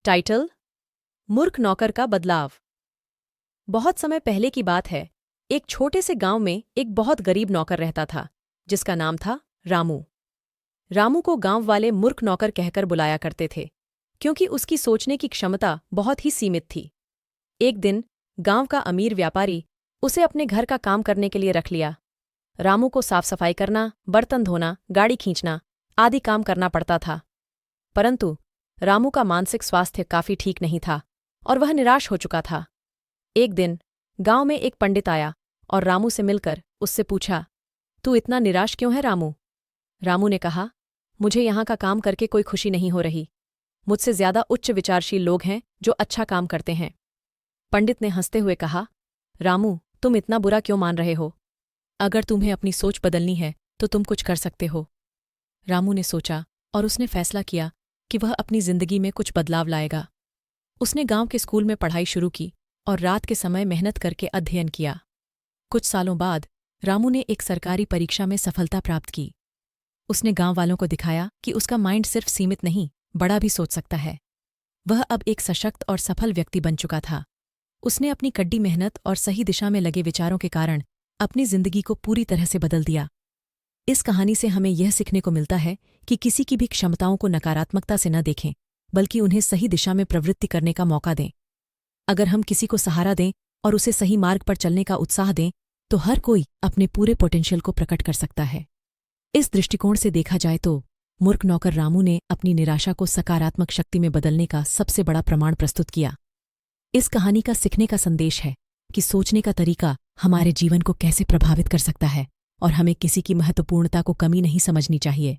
Title: मूर्ख नौकर का बदलाव। बहुत समय पहले की बात है। एक छोटे से गांव में एक बहुत गरीब नौकर रहता था, जिसका नाम था रामू। रामू को गांव वाले मूर्ख नौकर कहकर बुलाया करते थे, क्योंकि उसकी सोचने की क्षमता बहुत ही सीमित थी। एक दिन गांव का अमीर व्यापारी उसे अपने घर का काम करने के लिए रख लिया। रामू को साफ सफाई करना, बर्तन धोना, गाड़ी खींचना आदि काम करना पड़ता था। परंतु रामू का मानसिक स्वास्थ्य काफी ठीक नहीं था और वह निराश हो चुका था। एक दिन गांव में एक पंडित आया और रामू से मिलकर उससे पूछा, तू इतना निराश क्यों है रामू? रामू ने कहा, मुझे यहाँ का काम करके कोई खुशी नहीं हो रही। मुझसे ज्यादा उच्च विचारशील लोग हैं जो अच्छा काम करते हैं। पंडित ने हंसते हुए कहा, रामू, तुम इतना बुरा क्यों मान रहे हो? अगर तुम्हें अपनी सोच बदलनी है तो तुम कुछ कर सकते हो। रामू ने सोचा और उसने फैसला किया कि वह अपनी जिंदगी में कुछ बदलाव लाएगा। उसने गांव के स्कूल में पढ़ाई शुरू की और रात के समय मेहनत करके अध्ययन किया। कुछ सालों बाद रामू ने एक सरकारी परीक्षा में सफलता प्राप्त की। उसने गांव वालों को दिखाया कि उसका माइंड सिर्फ सीमित नहीं, बड़ा भी सोच सकता है। वह अब एक सशक्त और सफल व्यक्ति बन चुका था। उसने अपनी कड़ी मेहनत और सही दिशा में लगे विचारों के कारण अपनी जिंदगी को पूरी तरह से बदल दिया। इस कहानी से हमें यह सीखने को मिलता है कि किसी की भी क्षमताओं को नकारात्मकता से न देखें, बल्कि उन्हें सही दिशा में प्रवृत्ति करने का मौका दें। अगर हम किसी को सहारा दें और उसे सही मार्ग पर चलने का उत्साह दें, तो हर कोई अपने पूरे पोटेंशियल को प्रकट कर सकता है। इस दृष्टिकोण से देखा जाए तो मूर्ख नौकर रामू ने अपनी निराशा को सकारात्मक शक्ति में बदलने का सबसे बड़ा प्रमाण प्रस्तुत किया। इस कहानी का सीखने का संदेश है कि सोचने का तरीका हमारे जीवन को कैसे प्रभावित कर सकता है और हमें किसी की महत्वपूर्णता को कमी नहीं समझनी चाहिए।